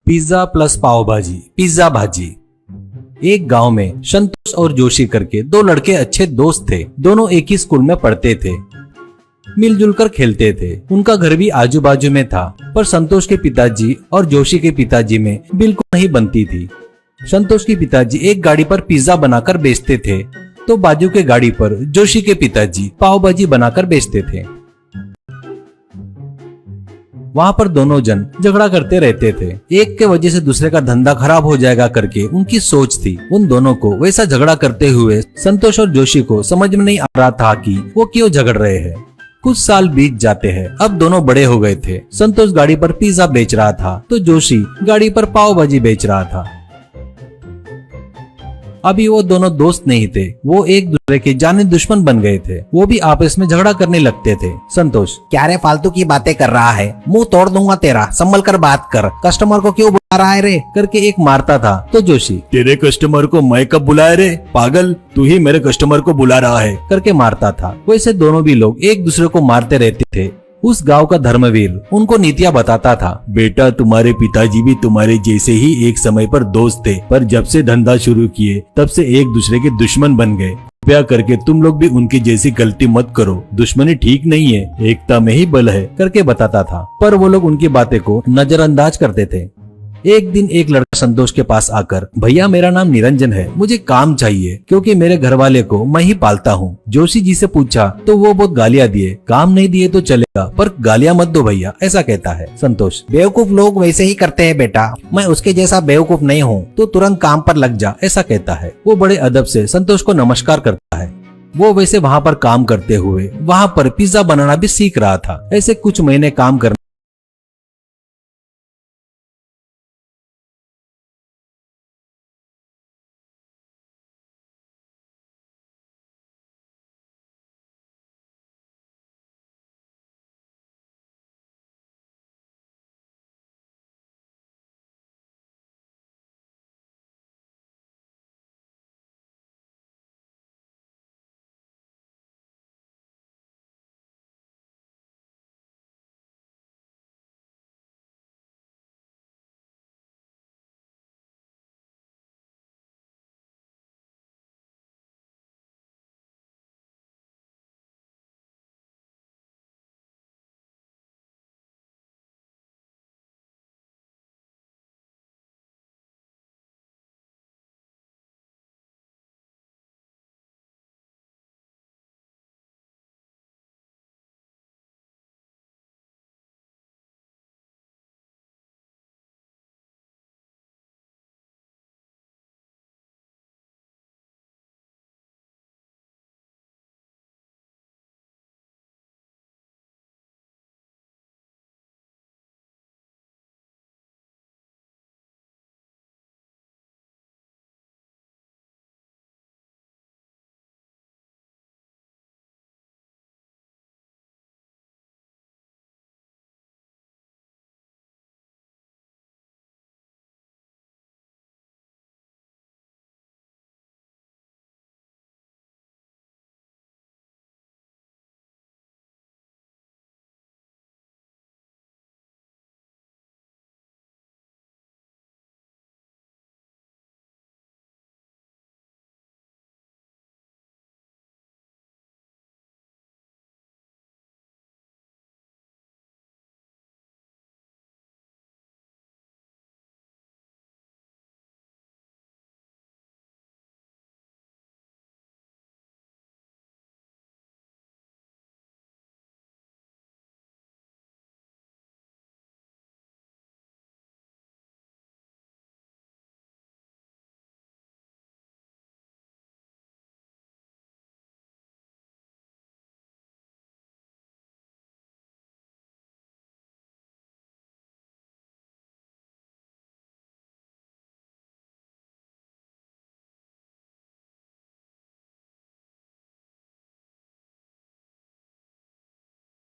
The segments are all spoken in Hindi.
पिज्जा प्लस पाव भाजी, पिज्जा भाजी। एक गांव में संतोष और जोशी करके दो लड़के अच्छे दोस्त थे। दोनों एक ही स्कूल में पढ़ते थे, मिलजुल कर खेलते थे। उनका घर भी आजू बाजू में था, पर संतोष के पिताजी और जोशी के पिताजी में बिल्कुल नहीं बनती थी। संतोष के पिताजी एक गाड़ी पर पिज्जा बनाकर बेचते थे, तो बाजू के गाड़ी पर जोशी के पिताजी पाव भाजी बनाकर बेचते थे। वहाँ पर दोनों जन झगड़ा करते रहते थे। एक के वजह से दूसरे का धंधा खराब हो जाएगा करके उनकी सोच थी। उन दोनों को वैसा झगड़ा करते हुए संतोष और जोशी को समझ में नहीं आ रहा था कि वो क्यों झगड़ रहे हैं। कुछ साल बीत जाते हैं। अब दोनों बड़े हो गए थे। संतोष गाड़ी पर पिज्जा बेच रहा था, तो जोशी गाड़ी पर पाव भाजी बेच रहा था। अभी वो दोनों दोस्त नहीं थे, वो एक दूसरे के जाने दुश्मन बन गए थे। वो भी आपस में झगड़ा करने लगते थे। संतोष, क्या रे फालतू की बातें कर रहा है, मुंह तोड़ दूंगा तेरा, संभल कर बात कर, कस्टमर को क्यों बुला रहा है रे करके एक मारता था। तो जोशी, तेरे कस्टमर को मैं कब बुलाए रे पागल, तू ही मेरे कस्टमर को बुला रहा है करके मारता था। वैसे दोनों भी लोग एक दूसरे को मारते रहते थे। उस गांव का धर्मवीर उनको नीतियां बताता था। बेटा, तुम्हारे पिताजी भी तुम्हारे जैसे ही एक समय पर दोस्त थे, पर जब से धंधा शुरू किए तब से एक दूसरे के दुश्मन बन गए। कृपया करके तुम लोग भी उनकी जैसी गलती मत करो। दुश्मनी ठीक नहीं है, एकता में ही बल है करके बताता था। पर वो लोग उनकी बातें को नजरअंदाज करते थे। एक दिन एक लड़का संतोष के पास आकर, भैया मेरा नाम निरंजन है, मुझे काम चाहिए क्योंकि मेरे घर वाले को मैं ही पालता हूँ। जोशी जी से पूछा तो वो बहुत गालियां दिए। काम नहीं दिए तो चलेगा, पर गालियां मत दो भैया, ऐसा कहता है। संतोष, बेवकूफ लोग वैसे ही करते हैं बेटा, मैं उसके जैसा बेवकूफ नहीं हूँ, तो तुरंत काम पर लग जा, ऐसा कहता है। वो बड़े अदब से संतोष को नमस्कार करता है। वो वैसे वहाँ पर काम करते हुए वहाँ पर पिज्जा बनाना भी सीख रहा था। ऐसे कुछ महीने काम करने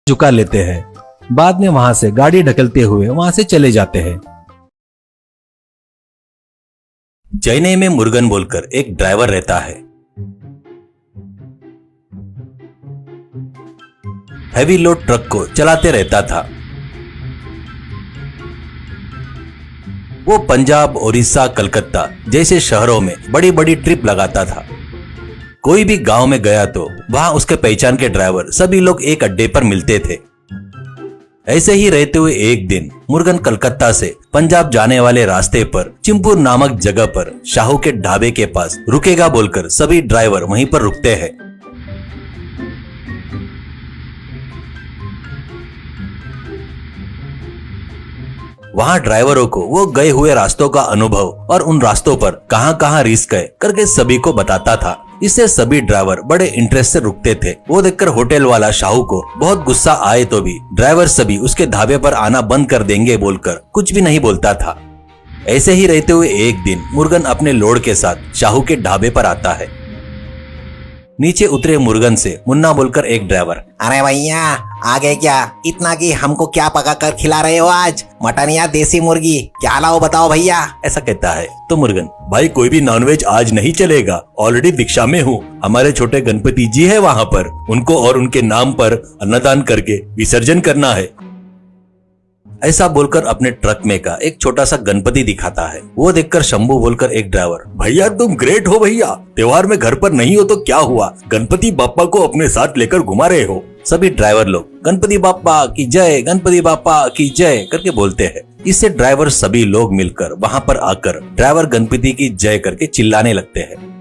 झुका लेते हैं। बाद में वहां से गाड़ी ढकलते हुए वहां से चले जाते हैं। चेन्नई में मुरुगन बोलकर एक ड्राइवर रहता है। हैवी लोड ट्रक को चलाते रहता था। वो पंजाब, उड़ीसा, कलकत्ता जैसे शहरों में बड़ी बड़ी ट्रिप लगाता था। कोई भी गांव में गया तो वहां उसके पहचान के ड्राइवर सभी लोग एक अड्डे पर मिलते थे। ऐसे ही रहते हुए एक दिन मुर्गन कलकत्ता से पंजाब जाने वाले रास्ते पर चिंपुर नामक जगह पर शाहू के ढाबे के पास रुकेगा बोलकर सभी ड्राइवर वहीं पर रुकते हैं। वहां ड्राइवरों को वो गए हुए रास्तों का अनुभव और उन रास्तों पर कहां रिस्क है करके सभी को बताता था। इससे सभी ड्राइवर बड़े इंटरेस्ट से रुकते थे। वो देखकर होटल वाला शाहू को बहुत गुस्सा आए तो भी ड्राइवर सभी उसके ढाबे पर आना बंद कर देंगे बोलकर कुछ भी नहीं बोलता था। ऐसे ही रहते हुए एक दिन मुर्गन अपने लोड के साथ शाहू के ढाबे पर आता है। नीचे उतरे मुर्गन से मुन्ना बोलकर एक ड्राइवर, अरे भैया आ गए क्या? इतना कि हमको क्या पका कर खिला रहे हो आज? मटन या देसी मुर्गी? क्या लाओ बताओ भैया। ऐसा कहता है तो मुर्गन, भाई कोई भी नॉनवेज आज नहीं चलेगा, ऑलरेडी दीक्षा में हूँ। हमारे छोटे गणपति जी है वहाँ पर, उनको और उनके नाम पर अन्नदान करके विसर्जन करना है। ऐसा बोलकर अपने ट्रक में का एक छोटा सा गणपति दिखाता है। वो देखकर शंभू बोलकर एक ड्राइवर, भैया तुम ग्रेट हो भैया, त्योहार में घर पर नहीं हो तो क्या हुआ, गणपति बाप्पा को अपने साथ लेकर घुमा रहे हो। सभी ड्राइवर लोग गणपति बाप्पा की जय, गणपति बाप्पा की जय करके बोलते हैं। इससे ड्राइवर सभी लोग मिलकर वहां पर आकर ड्राइवर गणपति की जय करके चिल्लाने लगते हैं।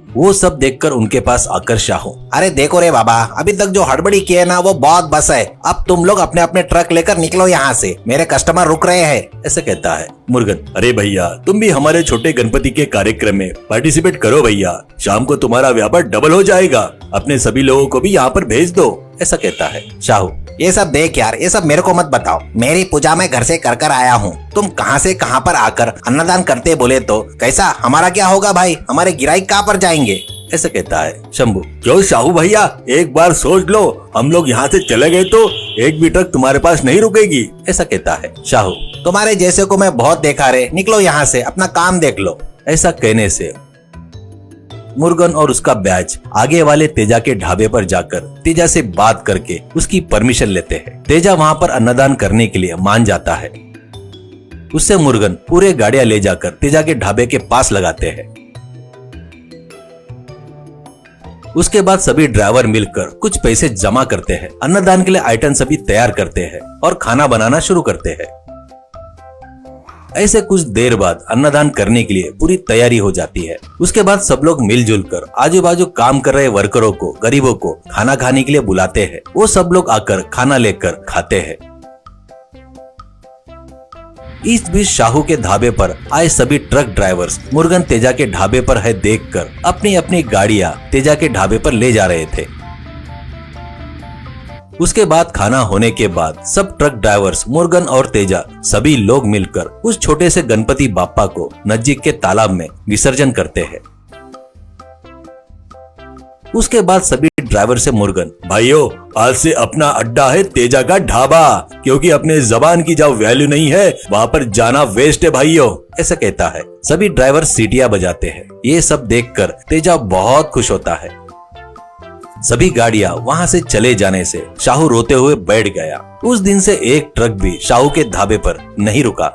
वो सब देखकर उनके पास आकर शाहू, अरे देखो रे बाबा, अभी तक जो हड़बड़ी की है ना वो बहुत बस है। अब तुम लोग अपने अपने ट्रक लेकर निकलो यहाँ से, मेरे कस्टमर रुक रहे हैं। ऐसा कहता है मुर्गन, अरे भैया तुम भी हमारे छोटे गणपति के कार्यक्रम में पार्टिसिपेट करो भैया, शाम को तुम्हारा व्यापार डबल हो जाएगा, अपने सभी लोगों को भी यहाँ पर भेज दो। ऐसा कहता है शाहू, ये सब देख यार, ये सब मेरे को मत बताओ। मेरी पूजा मैं घर से कर आया हूँ, तुम कहाँ से कहाँ पर आकर अन्नदान करते बोले तो कैसा? हमारा क्या होगा भाई? हमारे गिराईक कहाँ पर जाएंगे? ऐसा कहता है शंभू। क्यों शाहू भैया, एक बार सोच लो, हम लोग यहाँ से चले गए तो एक भी ट्रक तुम्हारे पास नहीं रुकेगी। ऐसा कहता है शाहू, तुम्हारे जैसे को मैं बहुत देखा रे, निकलो यहाँ से, अपना काम देख लो। ऐसा कहने से मुर्गन और उसका बैच आगे वाले तेजा के ढाबे पर जाकर तेजा से बात करके उसकी परमिशन लेते हैं। तेजा वहां पर अन्नदान करने के लिए मान जाता है। उससे मुर्गन पूरे गाड़ियां ले जाकर तेजा के ढाबे के पास लगाते हैं। उसके बाद सभी ड्राइवर मिलकर कुछ पैसे जमा करते हैं, अन्नदान के लिए आइटम सभी तैयार करते हैं और खाना बनाना शुरू करते हैं। ऐसे कुछ देर बाद अन्नदान करने के लिए पूरी तैयारी हो जाती है। उसके बाद सब लोग मिलजुल कर आजू बाजू काम कर रहे वर्करों को, गरीबों को खाना खाने के लिए बुलाते हैं। वो सब लोग आकर खाना लेकर खाते हैं। इस बीच शाहू के ढाबे पर आए सभी ट्रक ड्राइवर्स मुर्गन तेजा के ढाबे पर है देखकर अपनी अपनी गाड़ियां तेजा के ढाबे पर ले जा रहे थे। उसके बाद खाना होने के बाद सब ट्रक ड्राइवर्स मुर्गन और तेजा सभी लोग मिलकर उस छोटे से गणपति बाप्पा को नजदीक के तालाब में विसर्जन करते हैं। उसके बाद सभी ड्राइवर से मुर्गन, भाइयों आज से अपना अड्डा है तेजा का ढाबा, क्योंकि अपने जबान की जहाँ वैल्यू नहीं है वहाँ पर जाना वेस्ट है भाइयों। ऐसा कहता है। सभी ड्राइवर सीटियां बजाते हैं। ये सब देखकर तेजा बहुत खुश होता है। सभी गाड़ियां वहां से चले जाने से शाहू रोते हुए बैठ गया। उस दिन से एक ट्रक भी शाहू के ढाबे पर नहीं रुका।